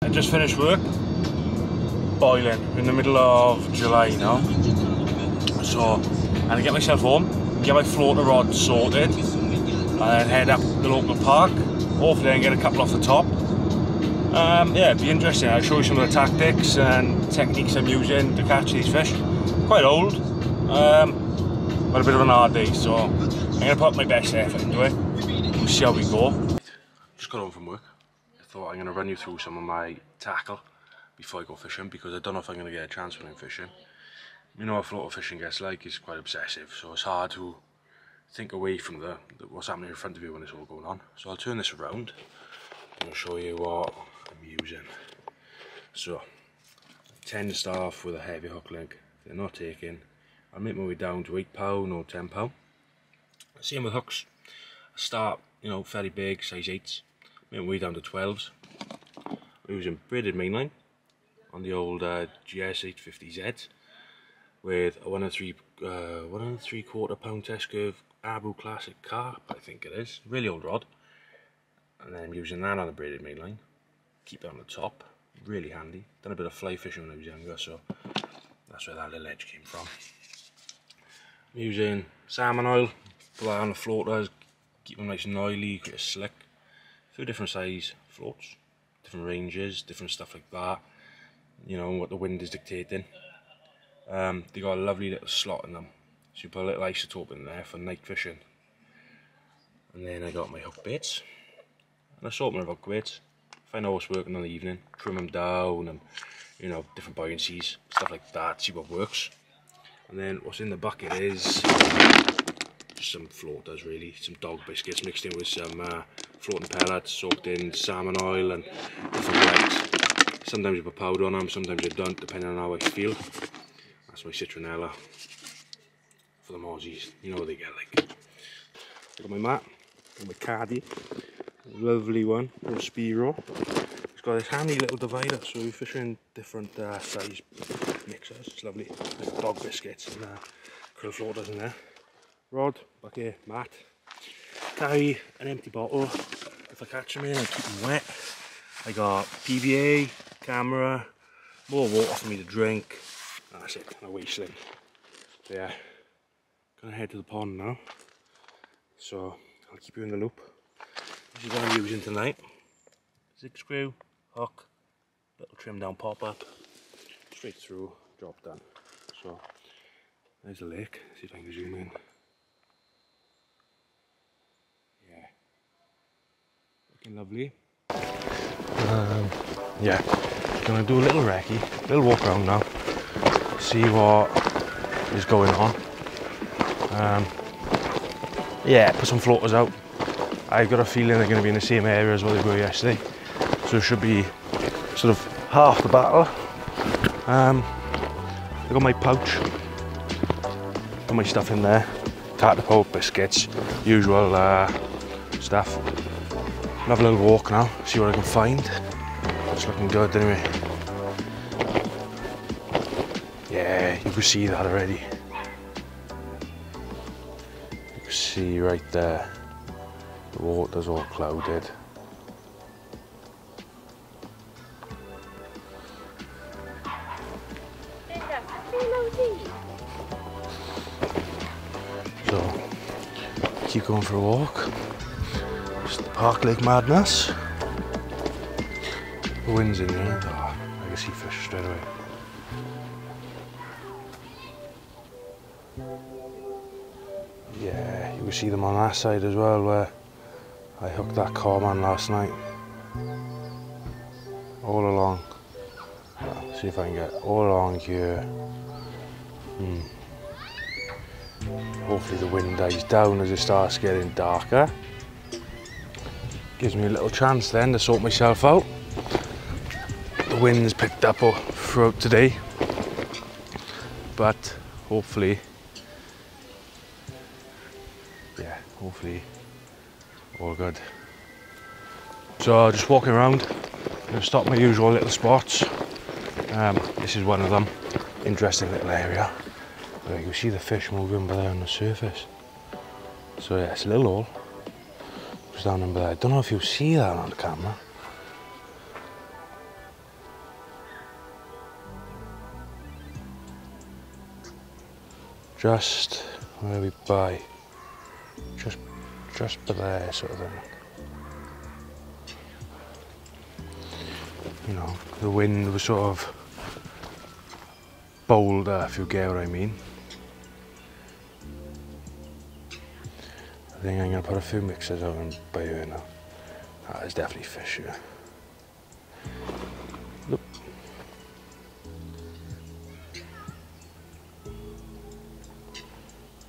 I just finished work, boiling, in the middle of July now. So I'm gonna get myself home, get my floater rod sorted, and then head up the local park. Hopefully I can get a couple off the top. Yeah, it'd be interesting. I'll show you some of the tactics and techniques I'm using to catch these fish. Quite old, but a bit of an hard day, so I'm gonna put my best effort into it. We'll see how we go. Just got home from work. I thought I'm gonna run you through some of my tackle before I go fishing, because I don't know if I'm gonna get a chance when I'm fishing. You know what floater fishing gets like, it's quite obsessive, so it's hard to think away from what's happening in front of you when it's all going on. So I'll turn this around and I'll show you what I'm using. So I tend to start off with a heavy hook link. If they're not taking, I'll make my way down to £8 or £10. Same with hooks. I start, you know, fairly big, size 8s, make my way down to 12s. I'm using braided mainline on the old GS 850Z with a 1 3/4 pound test curve Abu Classic Carp, I think it is, really old rod. And then I'm using that on the braided mainline. Keep it on the top, really handy. Done a bit of fly fishing when I was younger, so that's where that little edge came from. I'm using salmon oil, put that on the floaters, keep them nice and oily, get a slick. A few different size floats, different ranges, different stuff like that. You know, what the wind is dictating. They got a lovely little slot in them, so you put a little isotope in there for night fishing. And then I got my hook baits, and assortment of hook baits. If I know what's working in the evening, trim them down, and you know, different buoyancies, stuff like that, see what works. And then what's in the bucket is just some floaters, really, some dog biscuits mixed in with some floating pellets, soaked in salmon oil and different legs. Sometimes you put powder on them, sometimes you don't, depending on how I feel. That's my citronella for the mozzies, you know what they get like. I got my mat, got my caddy, lovely one, little Spiro. It's got this handy little divider, so you fish in different size mixers. It's lovely, like dog biscuits and krill floaters in there. Rod, bucket, mat. Carry an empty bottle if I catch them in and keep them wet. I got PVA, camera, more water for me to drink. That's it, a wasteland. So yeah, gonna head to the pond now. So I'll keep you in the loop. This is what I'm using tonight. Zig screw, hook, little trim down pop up, straight through, drop down. So there's the lake. See if I can zoom in. Yeah, looking lovely. Yeah, gonna do a little recce, little walk around now. See what is going on. Yeah, put some floaters out. I've got a feeling they're going to be in the same area as what they were yesterday, so it should be sort of half the battle. I got my pouch, got my stuff in there, tartar poke, biscuits, usual stuff. I'll have a little walk now, see what I can find. It's looking good anyway. Yeah, you can see that already. You can see right there, the water's all clouded. So, keep going for a walk. Just the Park Lake madness. The wind's in there. Oh, I can see fish straight away. Yeah, you can see them on that side as well, where I hooked that corman last night. All along. Well, see if I can get all along here. Hopefully the wind dies down as it starts getting darker. Gives me a little chance then to sort myself out. The wind's picked up throughout today, but hopefully, yeah, hopefully all good. So just walking around, I'm going to stop my usual little spots. This is one of them. Interesting little area. You can see the fish moving by there on the surface. So yeah, it's a little hole. Just down under there. I don't know if you'll see that on the camera. just where we buy, just by there sort of thing. You know, the wind was sort of bolder, if you get what I mean. I think I'm going to put a few mixers out and by here now. Ah, there's definitely fish here. Look.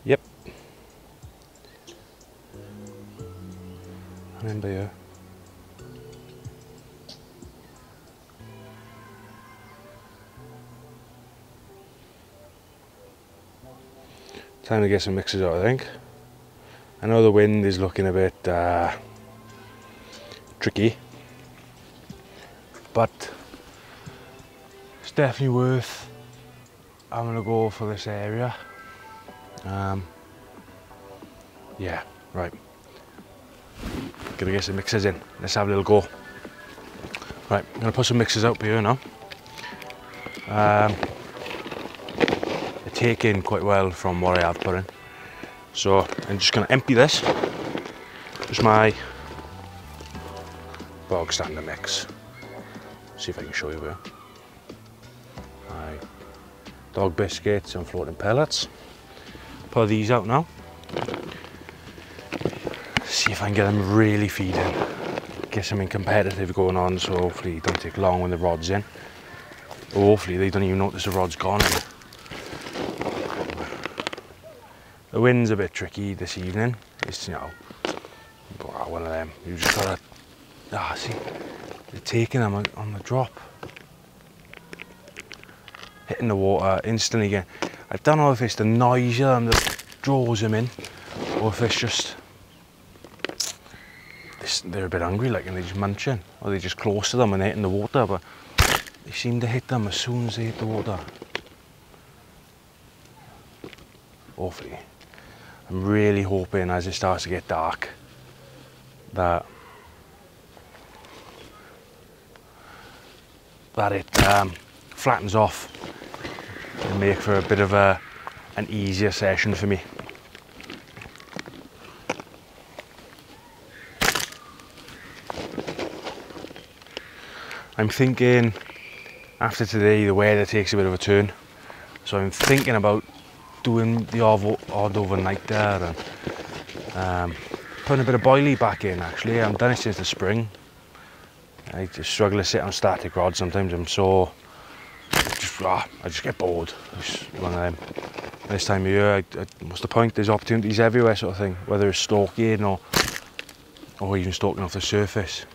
Yep. And in by here. Time to get some mixers out, I think. I know the wind is looking a bit tricky, but it's definitely worth having a go for this area. Yeah, right. Gonna get some mixers in. Let's have a little go. Right, I'm gonna put some mixers out here now. They take in quite well from what I have put in. So I'm just going to empty this. Just my bog standard mix. See if I can show you here. My dog biscuits and floating pellets. Pour these out now. See if I can get them really feeding. Get something competitive going on, so hopefully it don't take long when the rod's in. Or hopefully they don't even notice the rod's gone in. The wind's a bit tricky this evening. It's, you know, one of them. You just gotta, see, they're taking them on the drop. Hitting the water instantly again. I don't know if it's the noise of them that draws them in, or if it's just, they're a bit hungry, like, and they're just munching, or they're just close to them and they're hitting the water, but they seem to hit them as soon as they hit the water. Hopefully. I'm really hoping as it starts to get dark that it flattens off and make for a bit of an easier session for me. I'm thinking after today the weather takes a bit of a turn, so I'm thinking about doing the odd overnight there and putting a bit of boilie back in. Actually, I haven't done it since the spring. I just struggle to sit on static rods sometimes. I'm so I just get bored. It's one of them. This time of year, what's the point? There's opportunities everywhere, sort of thing. Whether it's stalking or even stalking off the surface.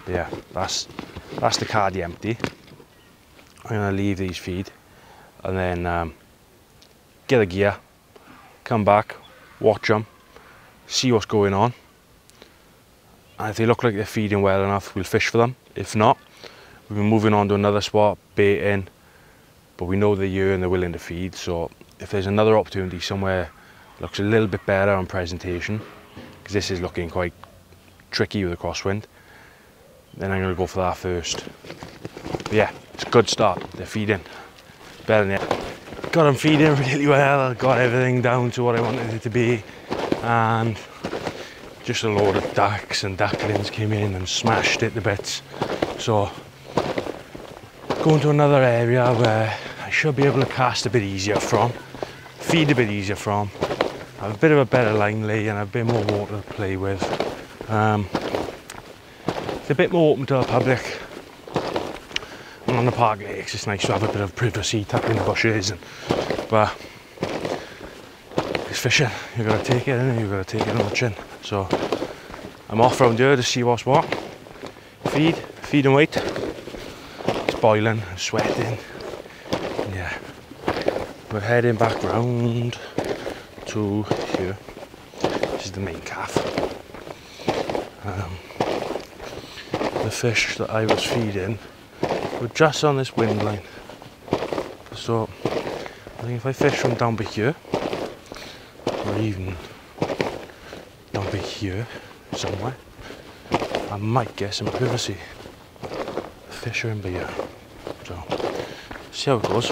But yeah, that's the cardy empty. I'm gonna leave these feed and then get the gear, come back, watch them, see what's going on, and if they look like they're feeding well enough, we'll fish for them. If not, we'll be moving on to another spot, baiting, but we know they're here and they're willing to feed, so if there's another opportunity somewhere that looks a little bit better on presentation, because this is looking quite tricky with the crosswind, then I'm going to go for that first. But yeah, it's a good start. They're feeding better than that. Got them feeding really well. Got everything down to what I wanted it to be, and just a load of ducks and ducklings came in and smashed it to bits. So going to another area where I should be able to cast a bit easier from, feed a bit easier from, have a bit of a better line lay and a bit more water to play with. It's a bit more open to the public. And on the park lakes, it's nice to have a bit of privacy, tucked in the bushes. But it's fishing. You've got to take it in and you've got to take it on the chin. So I'm off round here to see what's what. Feed and wait. It's boiling, I'm sweating. Yeah. We're heading back round to here. This is the main calf. The fish that I was feeding were just on this wind line. So I think if I fish from down by here, or even down by here somewhere, I might get some privacy. The fish are in by here. So see how it goes.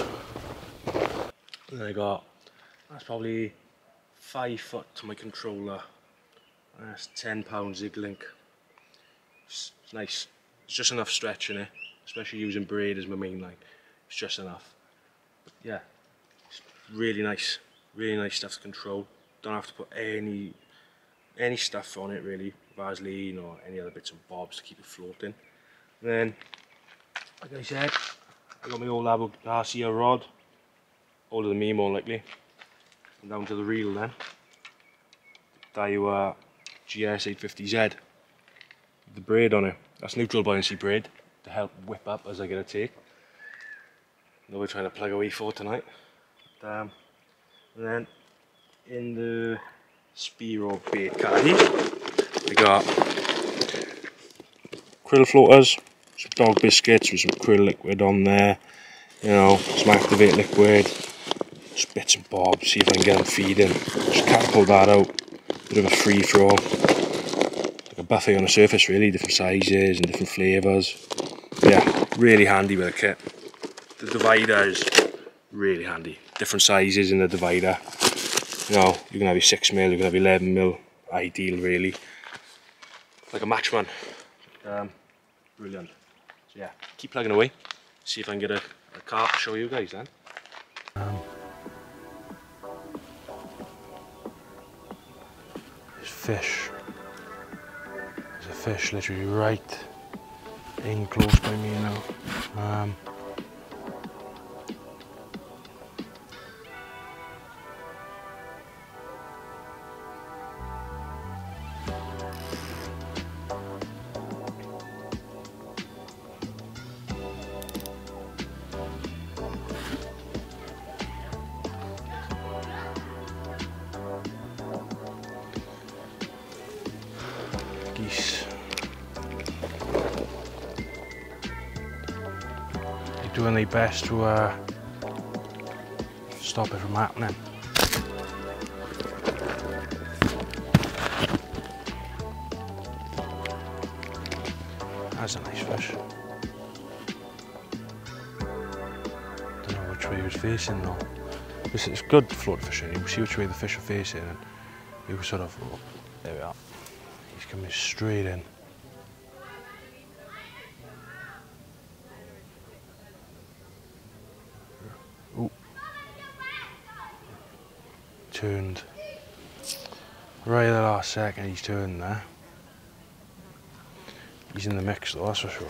And then I got, that's probably 5 foot to my controller. And that's £10 Zig Link. It's nice. It's just enough stretch in it, especially using braid as my main line. It's just enough. But yeah, it's really nice stuff to control. Don't have to put any stuff on it really, Vaseline or any other bits and bobs to keep it floating. And then, like I said, I got my old Abu Garcia rod, older than me more likely, and down to the reel then. Daiwa GS 850Z, the braid on it. That's neutral buoyancy braid to help whip up as I get a take. Now we're trying to plug away for tonight. And then in the Spiro bait caddy, I got krill floaters, some dog biscuits with some krill liquid on there, you know, some activate liquid, just bits and bobs, see if I can get them feeding. Just catapult that out, bit of a free for all, like a buffet on the surface really, different sizes and different flavours. Yeah, really handy with a kit. The divider is really handy, different sizes in the divider. You know, you can have your 6mm, you can have your 11mm, ideal really. Like a matchman. Brilliant. So yeah, keep plugging away. See if I can get a carp to show you guys then. There's fish. There's a fish literally right in close by me now. Geese. They're doing their best to stop it from happening. That's a nice fish. Don't know which way he was facing though. It's good float fishing, you can see which way the fish are facing and you sort of, oh, there we are. He's coming straight in. Ooh. Turned. Right at the last second he's turned there. He's in the mix though, that's for sure.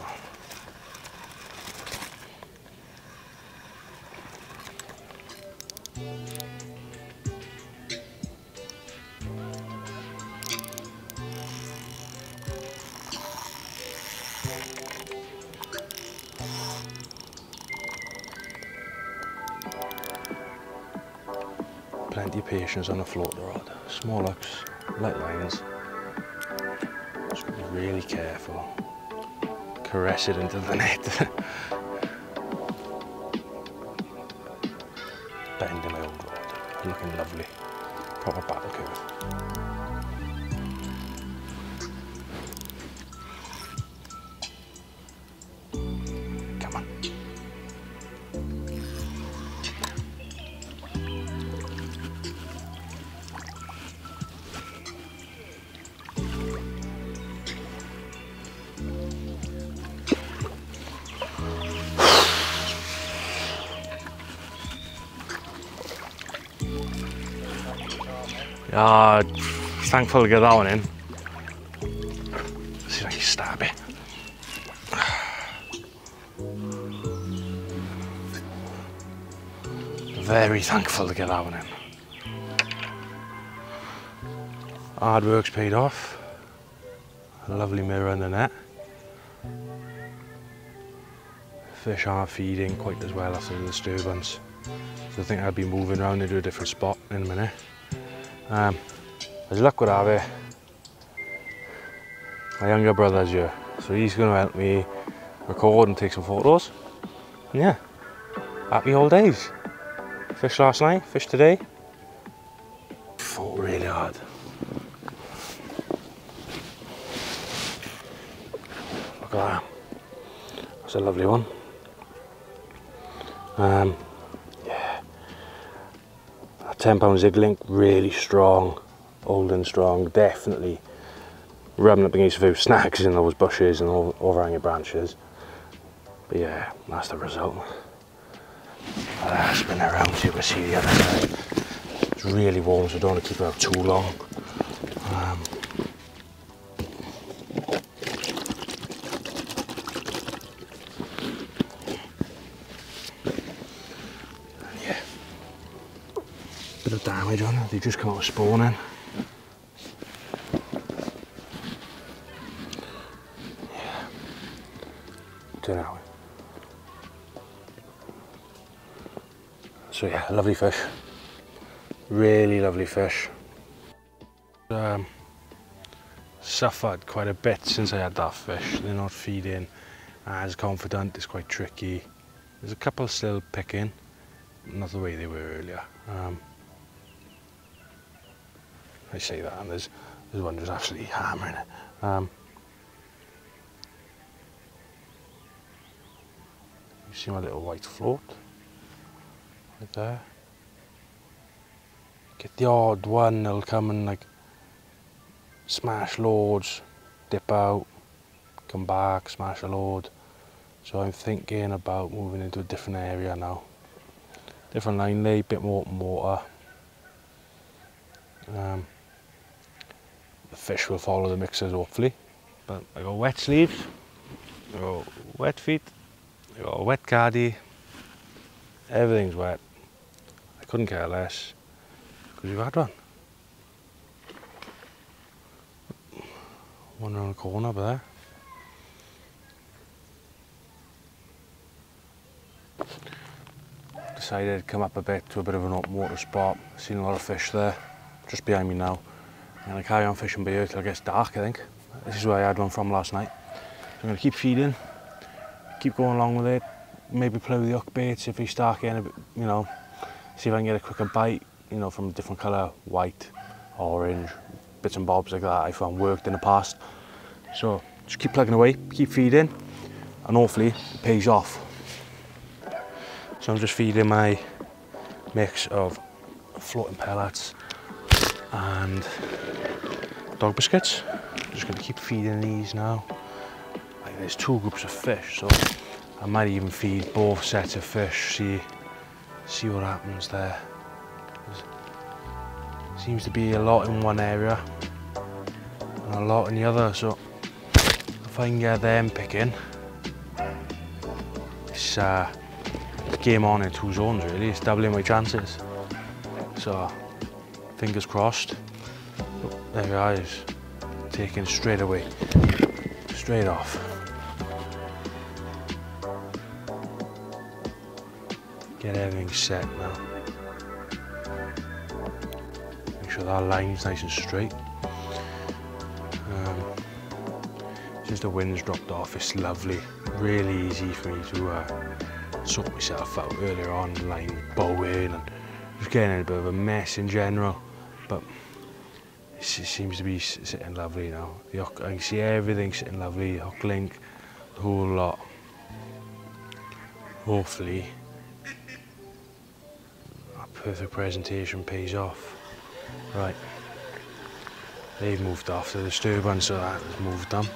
Plenty of patience on a floater rod. Small hooks, light lines. Just gotta be really careful. Caress it into the net. Bending my old rod. Looking lovely. Proper battle curve. Come on. Thankful to get that one in. Let's see if I can stab it. Very thankful to get that one in. Hard work's paid off. A lovely mirror in the net. Fish aren't feeding quite as well after the disturbance. So I think I'll be moving around into a different spot in a minute. As luck would have it, my younger brother's here, so he's going to help me record and take some photos. And yeah, happy old days. Fish last night, fish today. Fought really hard. Look at that. That's a lovely one. Yeah, £10 zig link, really strong, old and strong, definitely rubbing up against a few snags in those bushes and overhanging branches. But yeah, that's the result. Spin around so you can see the other side. It's really warm, so I don't want to keep it out too long. Yeah, bit of damage on it. They just come out of spawning. Yeah, turn out. So yeah, lovely fish. Really lovely fish. Suffered quite a bit since I had that fish. They're not feeding as confident, it's quite tricky. There's a couple still picking, not the way they were earlier. I say that, and there's one just absolutely hammering it. You see my little white float right there. Get the odd one that'll come and like smash loads, dip out, come back, smash a load. So I'm thinking about moving into a different area now. Different line lay, bit more open water. The fish will follow the mixers hopefully. But I got wet sleeves, I got wet feet, I got a wet caddy. Everything's wet. I couldn't care less because we've had one. One around the corner up there. Decided to come up a bit to a bit of an open water spot. Seen a lot of fish there, just behind me now. I'm going to carry on fishing by here till it gets dark, I think. This is where I had one from last night. So I'm going to keep feeding, keep going along with it. Maybe play with the hook baits if they start getting a bit, you know, see if I can get a quicker bite, you know, from a different colour, white, orange, bits and bobs like that I found worked in the past. So just keep plugging away, keep feeding, and hopefully it pays off. So I'm just feeding my mix of floating pellets and dog biscuits. I'm just going to keep feeding these now. Like, there's 2 groups of fish, so I might even feed both sets of fish, see what happens there. There seems to be a lot in one area and a lot in the other, so if I can get them picking, it's game on in 2 zones really, it's doubling my chances. So fingers crossed. Oh, there we are, he's taking straight away, straight off. Get everything set now. Make sure that line's nice and straight. Since the wind's dropped off, it's lovely. Really easy for me to sort myself out earlier on, line bowing and just getting in a bit of a mess in general. But it seems to be sitting lovely now. The hook, I can see everything sitting lovely, hook link, the whole lot. Hopefully perfect presentation pays off. Right, they've moved off the disturbance, so that has moved them.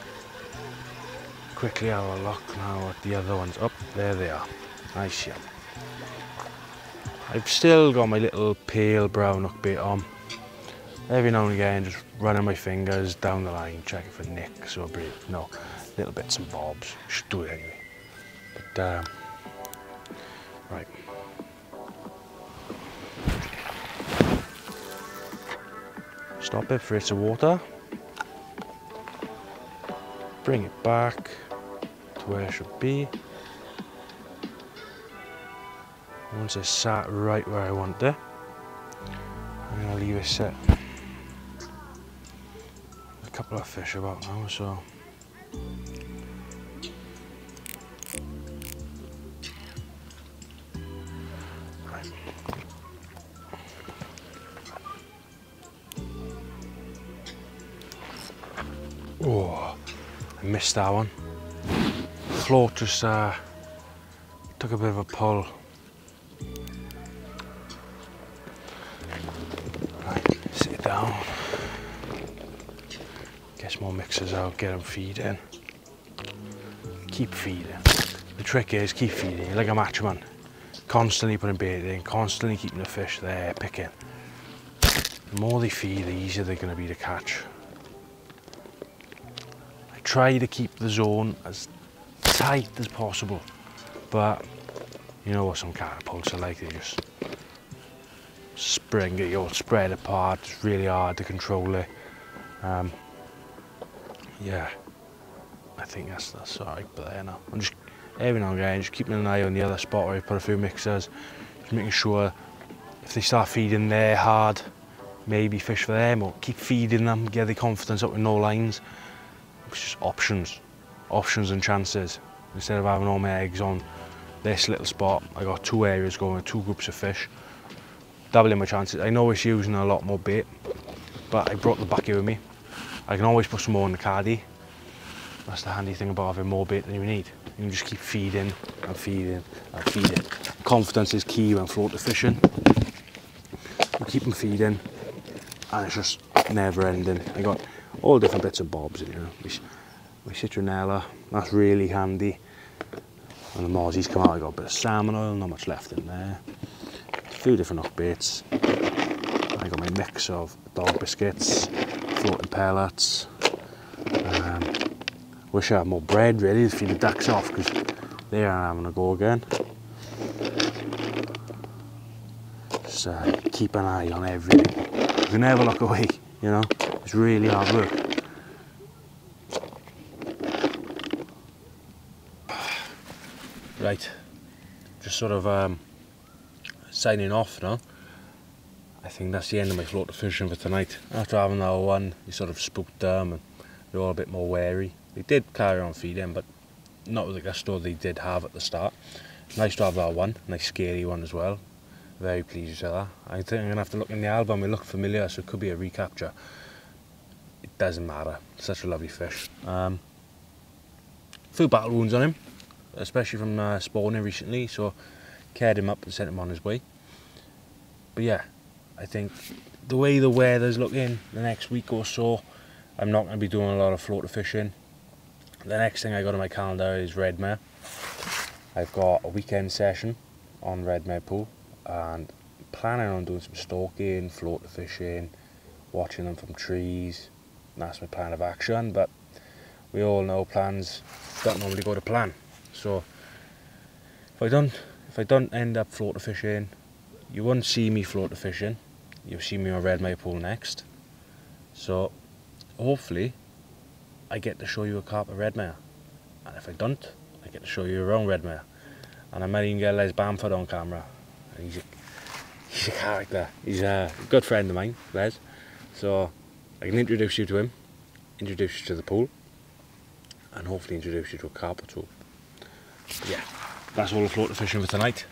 Quickly have a look now at the other ones. Up there they are. Nice, yeah. I've still got my little pale brown hook bait on. Every now and again, just running my fingers down the line, checking for nicks or little bits and bobs. Should do it anyway. But right. Stop it for its water. Bring it back to where it should be. Once it's sat right where I want it, I'm going to leave it sit. A couple of fish about now, so right. Oh, I missed that one. Float just took a bit of a pull. down, get some more mixers out, get them feeding, keep feeding. The trick is keep feeding, you're like a matchman, constantly putting bait in, constantly keeping the fish there, picking. The more they feed, the easier they're going to be to catch. I try to keep the zone as tight as possible, but you know what some catapults are like, they just spring it, you'll spread apart, it's really hard to control it. Yeah, I think that's alright, but there now. I'm just, every now and again, just keeping an eye on the other spot where I put a few mixers, just making sure if they start feeding there hard, maybe fish for them, or keep feeding them, get the confidence up with no lines. It's just options and chances. Instead of having all my eggs on this little spot, I got 2 areas going with 2 groups of fish. Doubling my chances. I know it's using a lot more bait, but I brought the bucket with me. I can always put some more in the caddy. That's the handy thing about having more bait than you need. You can just keep feeding and feeding and feeding. Confidence is key when floater fishing. You keep them feeding, and it's just never ending. I got all different bits of bobs, you know. My citronella, that's really handy. When the mozzies come out, I got a bit of salmon oil, not much left in there. A few different hook baits. I got my mix of dog biscuits, floating pellets. Wish I had more bread ready to feed the ducks off, because they are having a go again. Just keep an eye on everything. You can never look away, you know. It's really hard work. Right, just sort of signing off now. I think that's the end of my floater fishing for tonight. After having that one, you sort of spooked them and they're all a bit more wary. They did carry on feeding, but not with the gusto they did have at the start. Nice to have that one, nice scary one as well. Very pleased with that. I think I'm going to have to look in the album, it looked familiar, so it could be a recapture. It doesn't matter, such a lovely fish. Few battle wounds on him, especially from spawning recently, so carried him up and sent him on his way. But yeah, I think the way the weather's looking the next week or so, I'm not going to be doing a lot of floater fishing. The next thing I got on my calendar is Redmare. I've got a weekend session on Redmare Pool and planning on doing some stalking, floater fishing, watching them from trees. That's my plan of action, but we all know plans don't normally go to plan. So if I don't end up floater fishing, you won't see me floater fishing. You'll see me on Redmare Pool next. So hopefully I get to show you a carp at Redmare, and if I don't, I get to show you around Redmare, and I might even get Les Bamford on camera. And he's a character. He's a good friend of mine, Les. So I can introduce you to him, introduce you to the pool, and hopefully introduce you to a carp or two. Yeah, that's all the floater fishing for tonight.